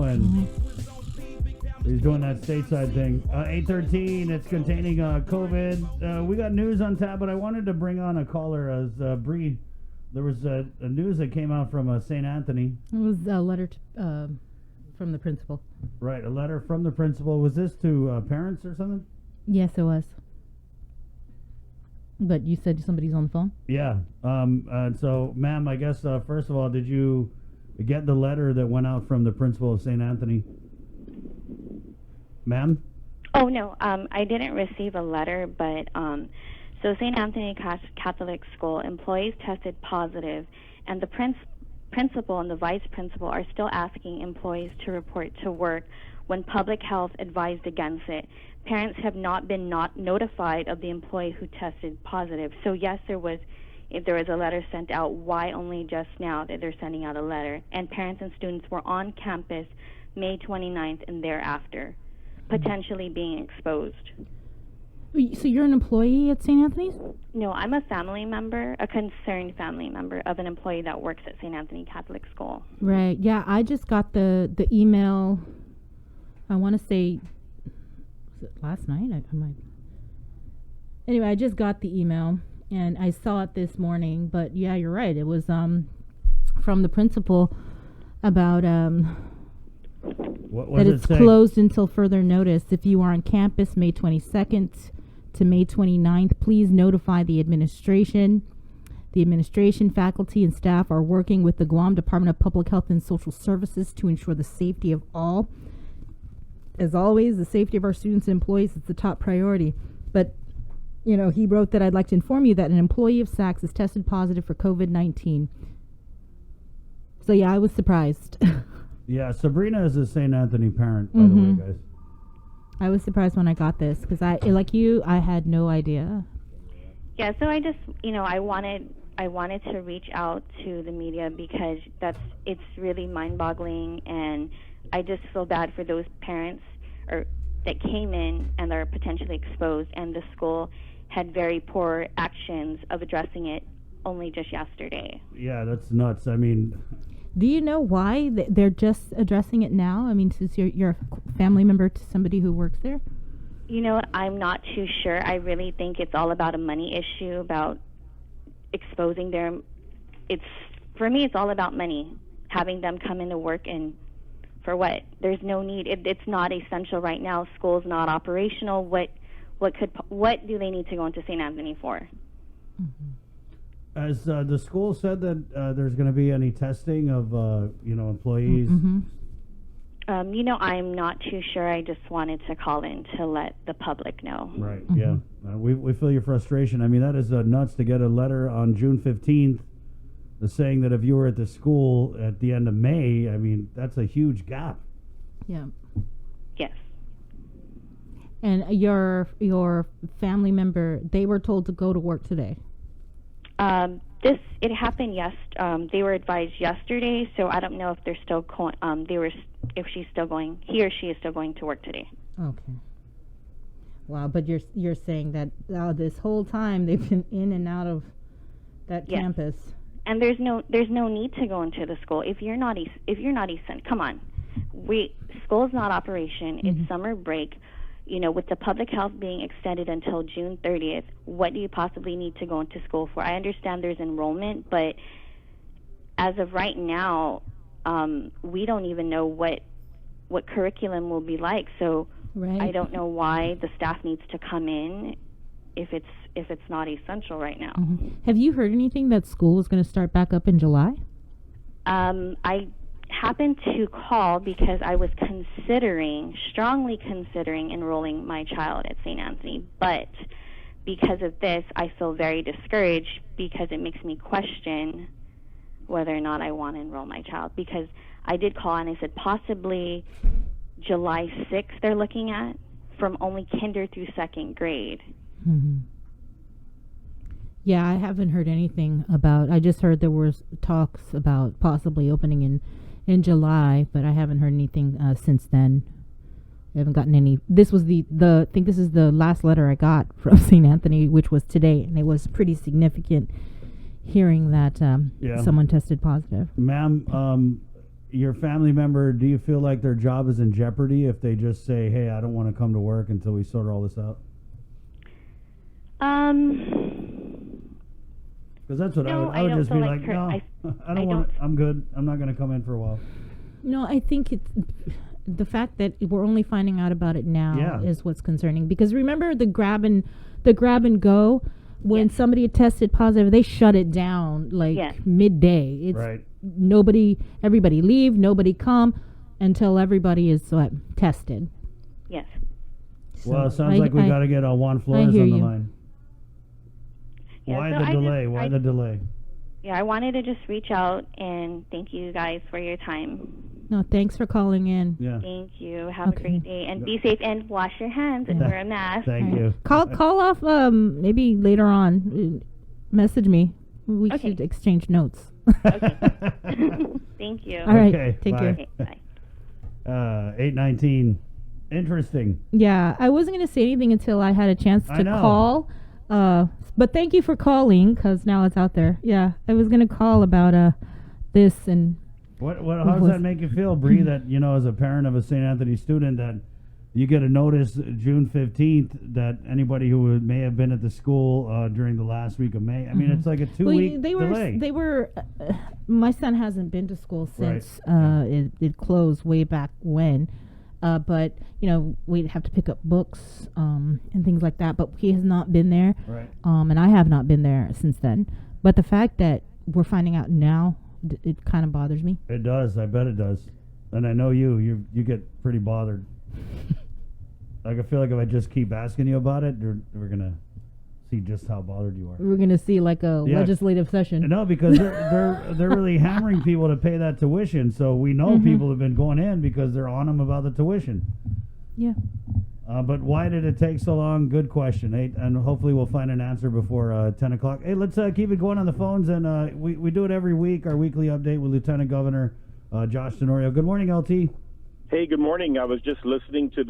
and he's doing that stateside thing. 8:13. It's containing COVID. We got news on tap, but I wanted to bring on a caller as Bree. There was a news that came out from St. Anthony. It was a letter from the principal. Right, a letter from the principal. Was this to parents or something? Yes, it was. But you said somebody's on the phone? Yeah. And so, ma'am, I guess, first of all, did you get the letter that went out from the principal of St. Anthony? Ma'am? Oh, no. I didn't receive a letter, but so St. Anthony Catholic School employees tested positive, and the principal and the vice principal are still asking employees to report to work when public health advised against it. Parents have not been notified of the employee who tested positive. So yes, if there was a letter sent out, why only just now that they're sending out a letter? And parents and students were on campus May 29th and thereafter, potentially being exposed. So you're an employee at St. Anthony's? No, I'm a family member, a concerned family member of an employee that works at St. Anthony Catholic School. Right. Yeah, I just got the email, I want to say, was it last night? I might. Anyway, I just got the email, and I saw it this morning. But, yeah, you're right. It was from the principal about What that was it's it saying? closed until further notice. If you are on campus May 22nd to May 29th, please notify the administration. The administration, faculty, and staff are working with the Guam Department of Public Health and Social Services to ensure the safety of all. As always, the safety of our students and employees is the top priority. But, you know, he wrote that I'd like to inform you that an employee of SACS has tested positive for COVID-19. So, yeah, I was surprised. Yeah, Sabrina is a St. Anthony parent, by the way, guys. I was surprised when I got this because I had no idea. Yeah, so I just, I wanted to reach out to the media because it's really mind-boggling, and I just feel bad for those parents that came in and are potentially exposed, and the school had very poor actions of addressing it only just yesterday. Yeah, that's nuts. I mean, do you know why they're just addressing it now? I mean, since you're a family member to somebody who works there? I'm not too sure. I really think it's all about a money issue, about exposing them. For me, it's all about money, having them come into work, and for what? There's no need. It's not essential right now. School's not operational. What do they need to go into St. Anthony for? Mm-hmm. Has the school said that there's going to be any testing of employees? Mm-hmm. I'm not too sure. I just wanted to call in to let the public know. Right. Mm-hmm. Yeah. We feel your frustration. I mean, that is nuts to get a letter on June 15th saying that if you were at the school at the end of May, I mean, that's a huge gap. Yeah. Yes. And your family member, they were told to go to work today. It happened they were advised yesterday, so I don't know if they're still if he or she is still going to work today. Okay. Wow, but you're saying that this whole time they've been in and out of that campus. And there's no need to go into the school if you're not Easton. Come on, school's not operation. Mm-hmm. It's summer break. With the public health being extended until June 30th, what do you possibly need to go into school for? I understand there's enrollment, but as of right now, we don't even know what curriculum will be like. So right. I don't know why the staff needs to come in if it's not essential right now. Mm-hmm. Have you heard anything that school is going to start back up in July? I happened to call because I was strongly considering enrolling my child at St. Anthony, but because of this, I feel very discouraged because it makes me question whether or not I want to enroll my child, because I did call and I said possibly July 6th they're looking at from only kinder through second grade. Mm-hmm. Yeah, I haven't heard anything about. I just heard there was talks about possibly opening in July, but I haven't heard anything since then. I haven't gotten any. This was I think this is the last letter I got from St. Anthony, which was today, and it was pretty significant hearing that someone tested positive. Ma'am, your family member, do you feel like their job is in jeopardy if they just say, hey, I don't want to come to work until we sort all this out? Because that's what No, I would don't just feel be like like, her- no, I don't want. I'm good. I'm not going to come in for a while. No, I think it's the fact that we're only finding out about it now Yeah. is what's concerning. Because remember the grab and go when Yes. somebody had tested positive, they shut it down like Yes. midday. It's Right. everybody leave, nobody come until everybody is tested. Yes. Well, it So sounds like we got to get Juan Flores hear on the you. line. Yeah, Why so the I delay? just- Why I- the delay? Yeah, I wanted to just reach out and thank you guys for your time. No, thanks for calling in. Yeah. Thank you. Have Okay. a great day and Yep. be safe and wash your hands and Yeah. wear a mask. Thank All you. right. Call off maybe later on. Message me. We Okay. should exchange notes. Thank you. All right. Okay, Take bye. care. Okay, bye. 819. Interesting. Yeah, I wasn't going to say anything until I had a chance I to know. call. But thank you for calling because now it's out there. Yeah, I was going to call about this and How does that make you feel, Bree, that, as a parent of a St. Anthony student, that you get a notice June 15th that anybody who may have been at the school during the last week of May, I mean, it's like a 2-week delay. They were. My son hasn't been to school Right. since it closed way back when. But we'd have to pick up books and things like that. But he has not been there, Right. and I have not been there since then. But the fact that we're finding out now, it kind of bothers me. It does. I bet it does. And I know you get pretty bothered. Like, I feel like if I just keep asking you about it, we're going to see just how bothered you are. We're gonna see like a Yeah. legislative session. No, because they're really hammering people to pay that tuition. So we know Mhm. people have been going in because they're on them about the tuition. Yeah. But why did it take so long? Good question. And hopefully we'll find an answer before 10 o'clock. Hey, let's keep it going on the phones. And we do it every week, our weekly update with Lieutenant Governor Josh Tenorio. Good morning, LT. Hey, good morning. I was just listening to